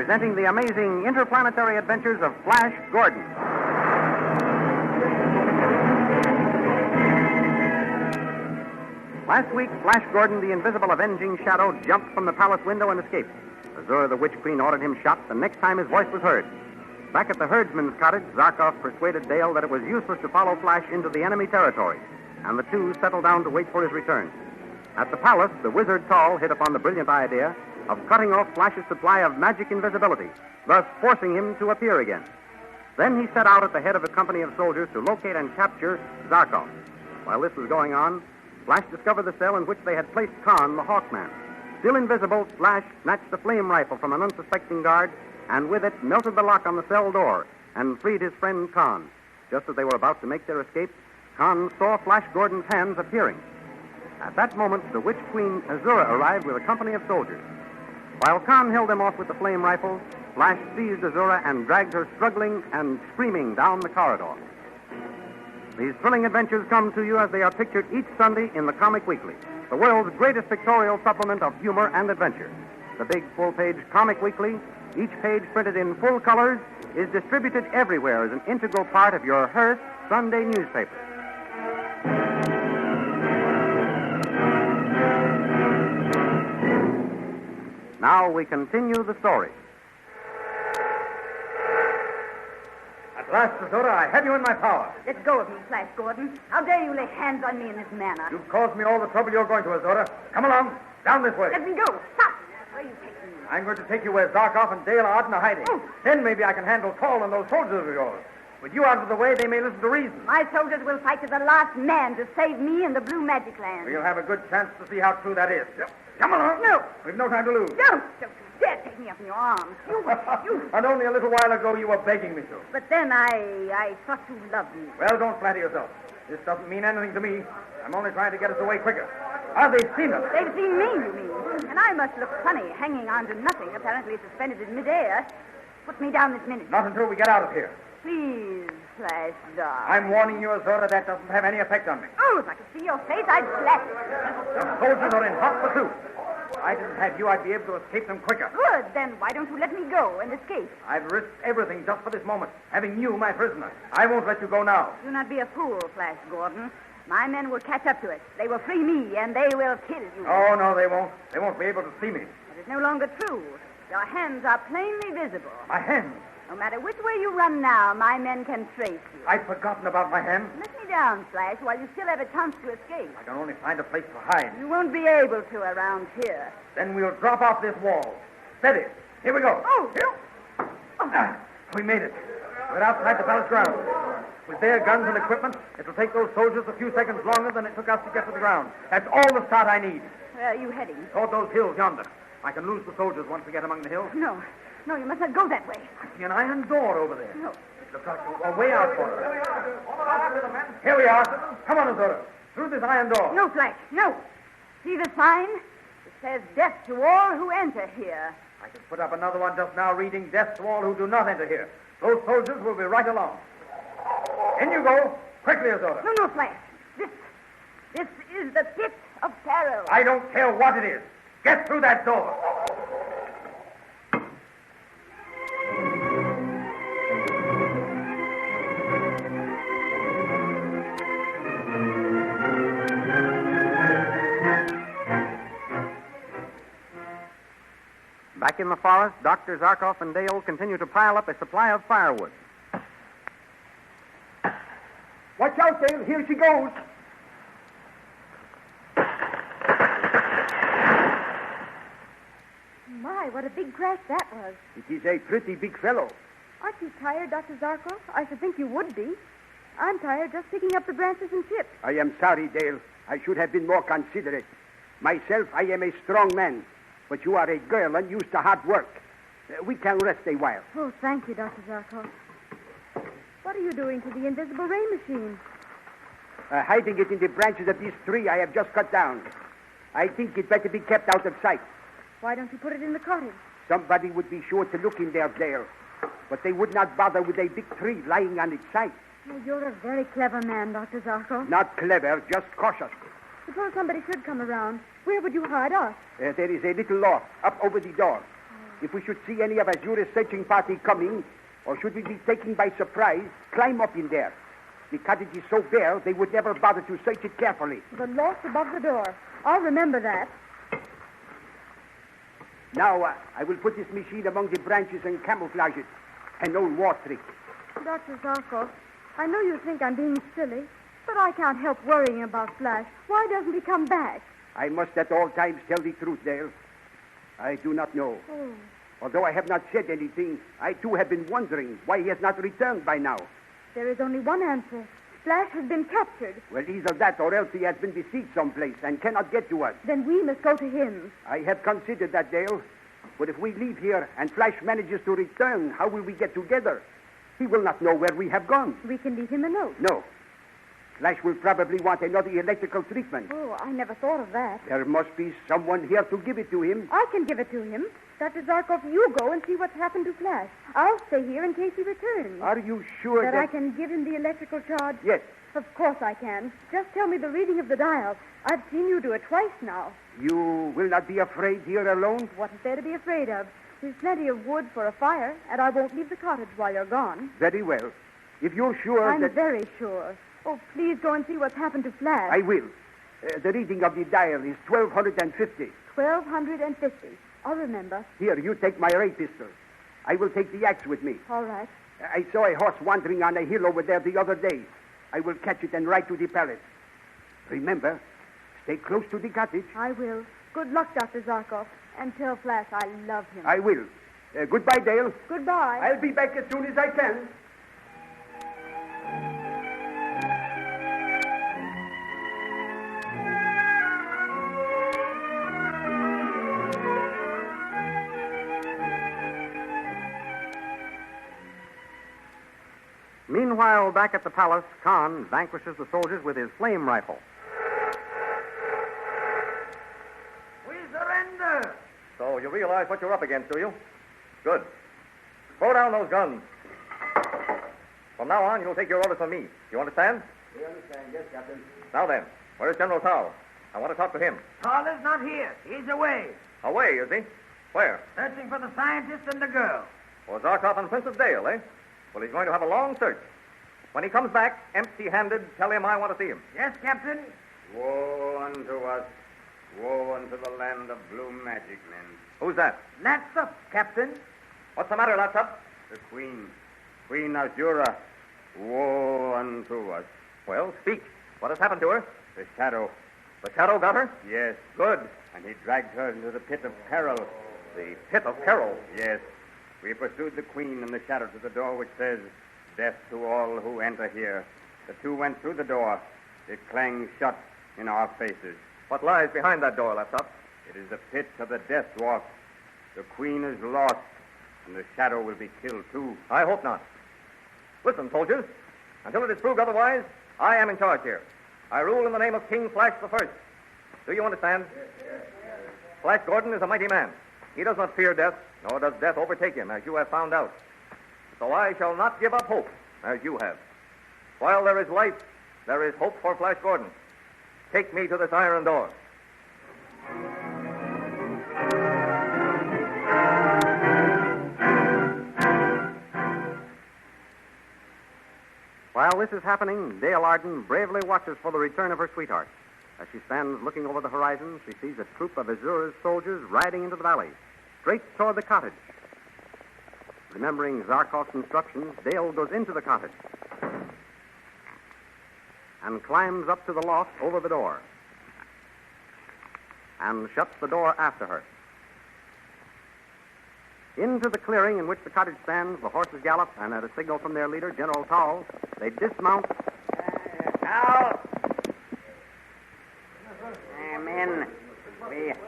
presenting the amazing interplanetary adventures of Flash Gordon. Last week, Flash Gordon, the invisible avenging shadow, jumped from the palace window and escaped. Azura, the witch queen, ordered him shot the next time his voice was heard. Back at the herdsman's cottage, Zarkov persuaded Dale that it was useless to follow Flash into the enemy territory, and the two settled down to wait for his return. At the palace, the wizard Tall hit upon the brilliant idea of cutting off Flash's supply of magic invisibility, thus forcing him to appear again. Then he set out at the head of a company of soldiers to locate and capture Zarkov. While this was going on, Flash discovered the cell in which they had placed Khan, the Hawkman. Still invisible, Flash snatched the flame rifle from an unsuspecting guard and with it melted the lock on the cell door and freed his friend Khan. Just as they were about to make their escape, Khan saw Flash Gordon's hands appearing. At that moment, the witch queen Azura arrived with a company of soldiers. While Khan held them off with the flame rifle, Flash seized Azura and dragged her struggling and screaming down the corridor. These thrilling adventures come to you as they are pictured each Sunday in the Comic Weekly, the world's greatest pictorial supplement of humor and adventure. The big full-page Comic Weekly, each page printed in full colors, is distributed everywhere as an integral part of your Hearst Sunday newspaper. Now we continue the story. At last, Azura, I have you in my power. Let go of me, Flash Gordon. How dare you lay hands on me in this manner? You've caused me all the trouble you're going to, Azura. Come along. Down this way. Let me go. Stop. Where are you taking me? I'm going to take you where Zarkov and Dale are out in hiding. Oh. Then maybe I can handle Tall and those soldiers of yours. With you out of the way, they may listen to reason. My soldiers will fight to the last man to save me in the Blue Magic Land. We'll have a good chance to see how true that is. Come along. No. We've no time to lose. Don't you dare take me up in your arms. You. And only a little while ago you were begging me to. But then I thought you loved me. Well, don't flatter yourself. This doesn't mean anything to me. I'm only trying to get us away quicker. Have they seen us? They've seen me, you mean. And I must look funny, hanging on to nothing, apparently suspended in midair. Put me down this minute. Not until we get out of here. Please, Flash, darling. I'm warning you, Azura, that doesn't have any effect on me. Oh, if I could see your face, I'd slap it. The soldiers are in hot pursuit. If I didn't have you, I'd be able to escape them quicker. Good. Then why don't you let me go and escape? I've risked everything just for this moment, having you my prisoner. I won't let you go now. Do not be a fool, Flash Gordon. My men will catch up to us. They will free me, and they will kill you. Oh, no, they won't. They won't be able to see me. That is no longer true. Your hands are plainly visible. My hands? No matter which way you run now, my men can trace you. I'd forgotten about my hands. Let me down, Flash, while you still have a chance to escape. I can only find a place to hide. You won't be able to around here. Then we'll drop off this wall. Steady. Here we go. Oh! Here. We made it. We're outside the palace grounds. With their guns and equipment, it'll take those soldiers a few seconds longer than it took us to get to the ground. That's all the start I need. Where are you heading? Toward those hills yonder. I can lose the soldiers once we get among the hills. No, you must not go that way. I see an iron door over there. No. It looks like a way out for us. Here we are. Come on, Azura. Through this iron door. No, Flash, no. See the sign? It says death to all who enter here. I could put up another one just now reading death to all who do not enter here. Those soldiers will be right along. In you go. Quickly, Azura. No, Flash. This is the pit of peril. I don't care what it is. Get through that door. Back in the forest, Dr. Zarkov and Dale continue to pile up a supply of firewood. Watch out, Dale. Here she goes. My, what a big crash that was. It is a pretty big fellow. Aren't you tired, Dr. Zarkov? I should think you would be. I'm tired just picking up the branches and chips. I am sorry, Dale. I should have been more considerate. Myself, I am a strong man. But you are a girl and used to hard work. We can rest a while. Oh, thank you, Dr. Zarkov. What are you doing to the invisible ray machine? Hiding it in the branches of this tree I have just cut down. I think it better be kept out of sight. Why don't you put it in the cottage? Somebody would be sure to look in there, Dale. But they would not bother with a big tree lying on its side. Oh, you're a very clever man, Dr. Zarkov. Not clever, just cautious. Suppose somebody should come around. Where would you hide us? There is a little loft up over the door. If we should see any of Azura's searching party coming, or should we be taken by surprise, climb up in there. The cottage is so bare, they would never bother to search it carefully. The loft above the door. I'll remember that. Now, I will put this machine among the branches and camouflage it. An old war trick. Dr. Zarkov, I know you think I'm being silly, but I can't help worrying about Flash. Why doesn't he come back? I must at all times tell the truth, Dale. I do not know. Oh. Although I have not said anything, I too have been wondering why he has not returned by now. There is only one answer. Flash has been captured. Well, either that or else he has been besieged someplace and cannot get to us. Then we must go to him. I have considered that, Dale. But if we leave here and Flash manages to return, how will we get together? He will not know where we have gone. We can leave him a note. No. Flash will probably want another electrical treatment. Oh, I never thought of that. There must be someone here to give it to him. I can give it to him. Dr. Zarkov, you go and see what's happened to Flash. I'll stay here in case he returns. Are you sure that I can give him the electrical charge? Yes. Of course I can. Just tell me the reading of the dial. I've seen you do it twice now. You will not be afraid here alone? What is there to be afraid of? There's plenty of wood for a fire, and I won't leave the cottage while you're gone. Very well. If you're sure I'm that... very sure. Oh, please go and see what's happened to Flash. I will. The reading of the dial is 1250. 1250. I'll remember. Here, you take my ray pistol. I will take the axe with me. All right. I saw a horse wandering on a hill over there the other day. I will catch it and ride to the palace. Remember, stay close to the cottage. I will. Good luck, Dr. Zarkov. And tell Flash I love him. I will. Goodbye, Dale. Goodbye. I'll be back as soon as I can. Meanwhile, back at the palace, Khan vanquishes the soldiers with his flame rifle. We surrender. So you realize what you're up against, do you? Good. Throw down those guns. From now on, you'll take your orders from me. You understand? We understand, yes, Captain. Now then, where's General Tao? I want to talk to him. Toll is not here. He's away. Away, is he? Where? Searching for the scientist and the girl. For Zarkov and Princess Dale, eh? Well, he's going to have a long search. When he comes back, empty-handed, tell him I want to see him. Yes, Captain. Woe unto us. Woe unto the land of blue magic men. Who's that? Latsup, Captain. What's the matter, Latsup? The Queen. Queen Azura. Woe unto us. Well, speak. What has happened to her? The shadow. The shadow got her? Yes. Good. And he dragged her into the pit of peril. The pit of peril. Yes. We pursued the Queen in the shadow to the door which says, "Death to all who enter here." The two went through the door. It clanged shut in our faces. What lies behind that door, Latsup? It is the pit of the Death Dwarf. The Queen is lost, and the shadow will be killed too. I hope not. Listen, soldiers. Until it is proved otherwise, I am in charge here. I rule in the name of King Flash the First. Do you understand? Yes. Flash Gordon is a mighty man. He does not fear death, nor does death overtake him, as you have found out. So I shall not give up hope, as you have. While there is life, there is hope for Flash Gordon. Take me to this iron door. While this is happening, Dale Arden bravely watches for the return of her sweetheart. As she stands looking over the horizon, she sees a troop of Azura's soldiers riding into the valley, straight toward the cottage. Remembering Zarkov's instructions, Dale goes into the cottage and climbs up to the loft over the door and shuts the door after her. Into the clearing in which the cottage stands, the horses gallop, and at a signal from their leader, General Tall, they dismount. Now, men,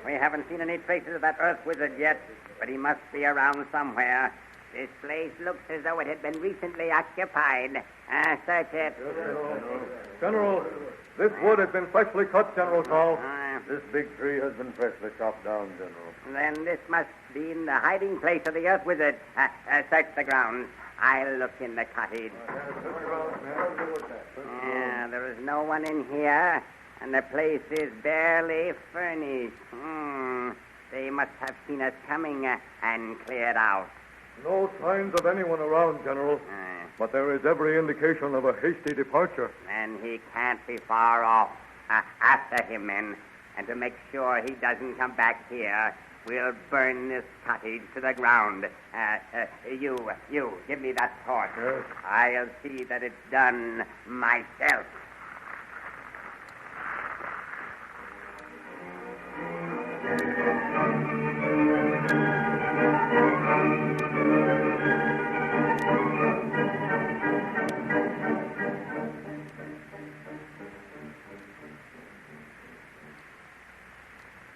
we haven't seen any traces of that Earth Wizard yet, but he must be around somewhere. This place looks as though it had been recently occupied. Search it. General, this wood has been freshly cut, General Tall. This big tree has been freshly chopped down, General. Then this must be in the hiding place of the Earth Wizard. Search the grounds. I'll look in the cottage. There is no one in here, and the place is barely furnished. They must have seen us coming and cleared out. No signs of anyone around, General. But there is every indication of a hasty departure. And he can't be far off. After him, men. And to make sure he doesn't come back here, we'll burn this cottage to the ground. You, give me that torch. Yes. I'll see that it's done myself.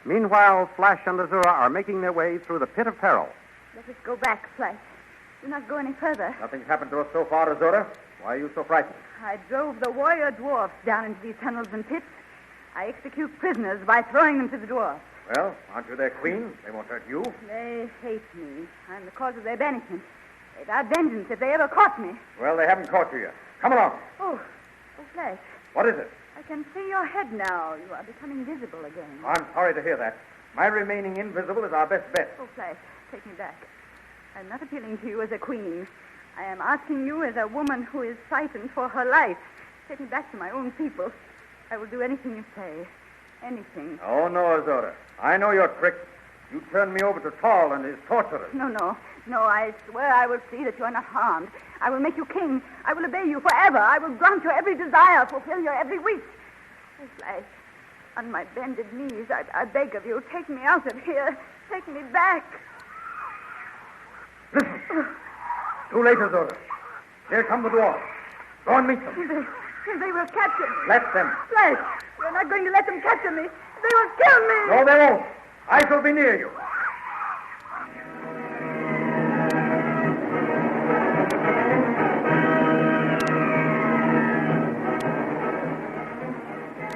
Meanwhile, Flash and Azura are making their way through the pit of peril. Let us go back, Flash. Do not go any further. Nothing's happened to us so far, Azura. Why are you so frightened? I drove the warrior dwarfs down into these tunnels and pits. I execute prisoners by throwing them to the dwarfs. Well, aren't you their queen? They won't hurt you. They hate me. I'm the cause of their banishment. They vowed vengeance if they ever caught me. Well, they haven't caught you yet. Come along. Oh, Flash. What is it? I can see your head now. You are becoming visible again. I'm sorry to hear that. My remaining invisible is our best bet. Oh, Flash, take me back. I'm not appealing to you as a queen. I am asking you as a woman who is frightened for her life. Take me back to my own people. I will do anything you say. Anything. Oh, no, Azura. I know your tricks. You turned me over to Tall and his torturers. No, I swear I will see that you are not harmed. I will make you king. I will obey you forever. I will grant your every desire, fulfill your every wish. Oh, Flash, on my bended knees, I beg of you, take me out of here. Take me back. Listen. Too late, Azura. Here come the dwarfs. Go and meet them. They will capture me. Let them. Flash, we're not going to let them capture me. They will kill me. No, they won't. I shall be near you.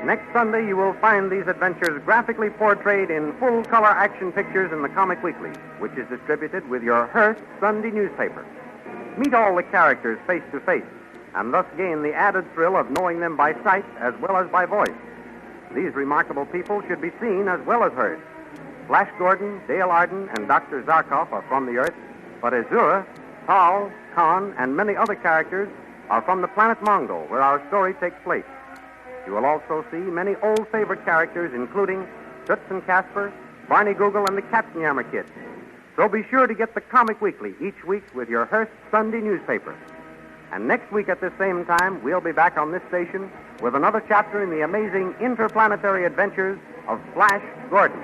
Next Sunday, you will find these adventures graphically portrayed in full-color action pictures in the Comic Weekly, which is distributed with your Hearst Sunday newspaper. Meet all the characters face to face, and thus gain the added thrill of knowing them by sight as well as by voice. These remarkable people should be seen as well as heard. Flash Gordon, Dale Arden, and Dr. Zarkov are from the Earth, but Azura, Tal, Khan, and many other characters are from the planet Mongol, where our story takes place. You will also see many old favorite characters, including Toots and Casper, Barney Google, and the Katzenjammer Kids. So be sure to get the Comic Weekly each week with your Hearst Sunday newspaper. And next week at this same time, we'll be back on this station with another chapter in the amazing interplanetary adventures of Flash Gordon.